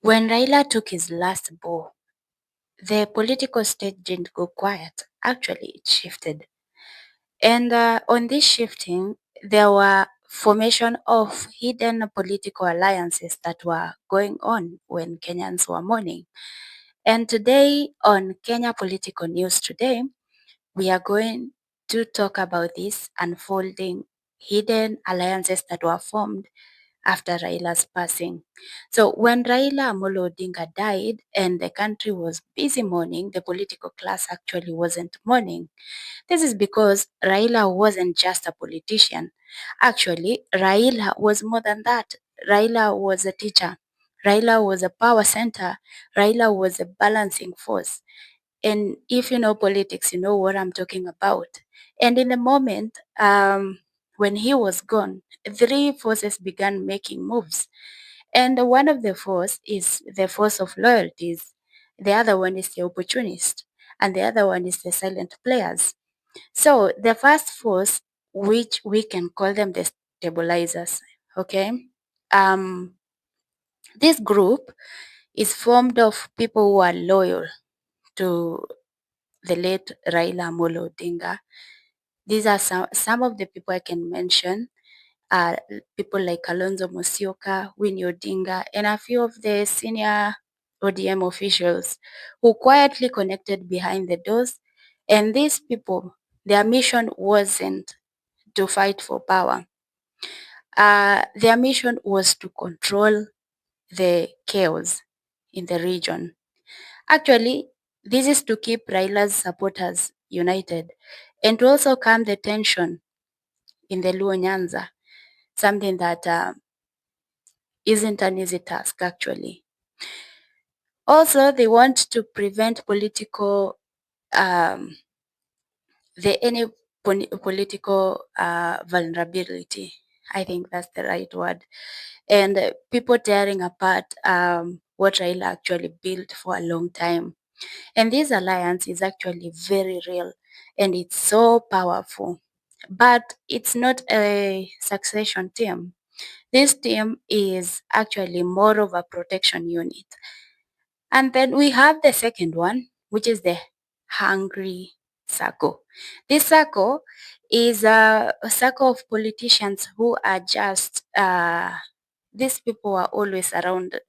When Raila took his last bow, the political stage didn't go quiet. Actually, it shifted. And on this shifting, there were formation of hidden political alliances that were going on when Kenyans were mourning. And today on Kenya Political News Today, we are going to talk about this unfolding hidden alliances that were formed after Raila's passing. So when Raila Amolo Odinga died and the country was busy mourning, the political class actually wasn't mourning. This is because Raila wasn't just a politician. Actually, Raila was more than that. Raila was a teacher. Raila was a power center. Raila was a balancing force. And if you know politics, you know what I'm talking about. And in the moment when he was gone, three forces began making moves. And one of the force is the force of loyalties. The other one is the opportunist. And the other one is the silent players. So the first force, which we can call them the stabilizers, okay? Um, this group is formed of people who are loyal to the late Raila Amolo Odinga. These are some of the people I can mention. People like Kalonzo Musyoka, Winnie Odinga, and a few of the senior ODM officials who quietly connected behind the doors. And these people, their mission wasn't to fight for power. Their mission was to control the chaos in the region. Actually, this is to keep Raila's supporters united and to also calm the tension in the Luo Nyanza, something that isn't an easy task actually. Also, they want to prevent political um, any political vulnerability. I think that's the right word. And people tearing apart what Raila actually built for a long time. And this alliance is actually very real and it's so powerful. But it's not a succession team. This team is actually more of a protection unit. And then we have the second one, which is the hungry circle. This circle is a circle of politicians who are just, these people are always around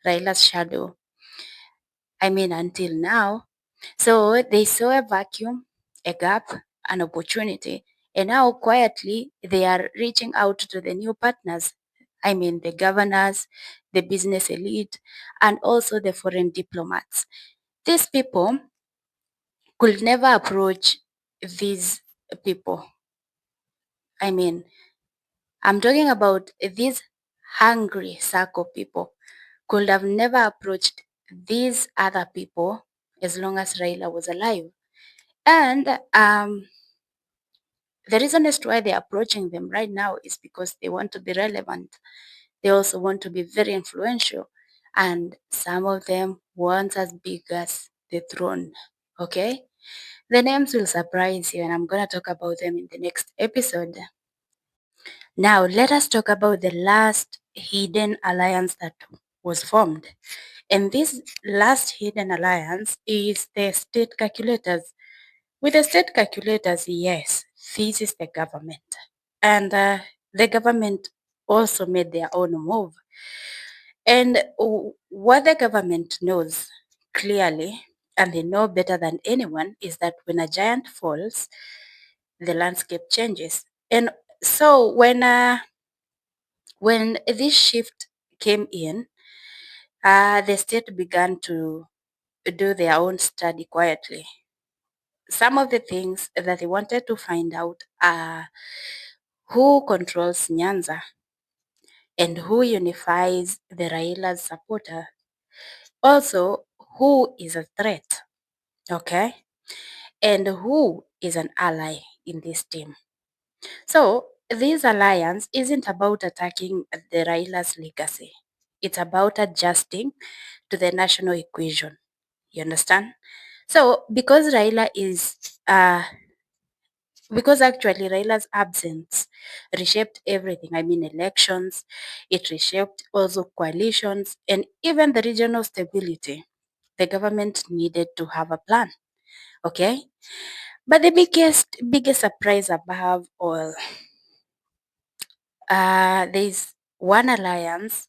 Raila's shadow. I mean, until now. So they saw a vacuum, a gap, an opportunity, and now quietly they are reaching out to the new partners. I mean, the governors, the business elite, and also the foreign diplomats. These people could never approach these people. I mean, I'm talking about these hungry circle people could have never approached these other people as long as Raila was alive. And the reason as to why they're approaching them right now is because they want to be relevant. They also want to be very influential. And some of them want as big as the throne. Okay? The names will surprise you, and I'm going to talk about them in the next episode. Now, let us talk about the last hidden alliance that was formed. And this last hidden alliance is the state calculators. With the state calculators, yes, this is the government. And the government also made their own move. And what the government knows clearly, and they know better than anyone, is that when a giant falls, the landscape changes. And so when this shift came in, the state began to do their own study quietly. Some of the things that they wanted to find out are who controls Nyanza and who unifies the Raila's supporter. Also, who is a threat, okay? And who is an ally in this team. So, this alliance isn't about attacking the Raila's legacy. It's about adjusting to the national equation. You understand? So, because Raila is Because actually Raila's absence reshaped everything. I mean, elections, it reshaped also coalitions and even the regional stability. The government needed to have a plan. Okay. But the biggest surprise above all, there's one alliance.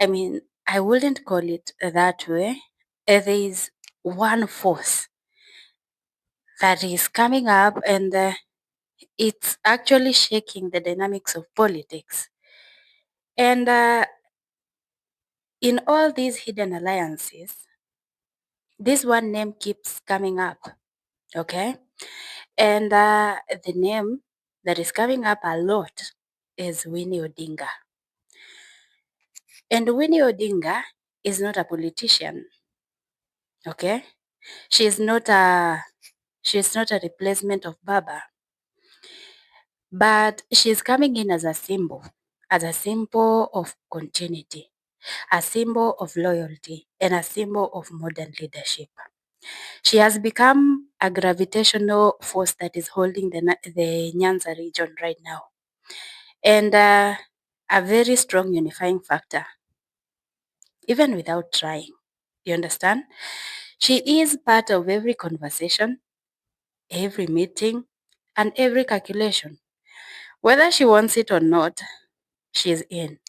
I mean, I wouldn't call it that way. There is one force that is coming up, and it's actually shaking the dynamics of politics. And in all these hidden alliances, this one name keeps coming up. Okay. And the name that is coming up a lot is Winnie Odinga. And Winnie Odinga is not a politician. Okay. She's not a replacement of Baba, but she's coming in as a symbol of continuity, a symbol of loyalty, and a symbol of modern leadership. She has become a gravitational force that is holding the Nyanza region right now, and a very strong unifying factor, even without trying. You understand? She is part of every conversation, every meeting, and every calculation. Whether she wants it or not, she's in.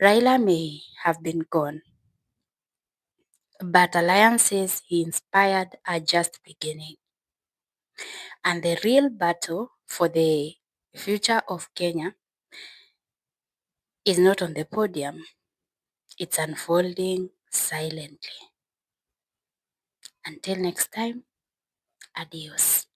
Raila may have been gone, but alliances he inspired are just beginning. And the real battle for the future of Kenya is not on the podium, it's unfolding silently. Until next time, adios.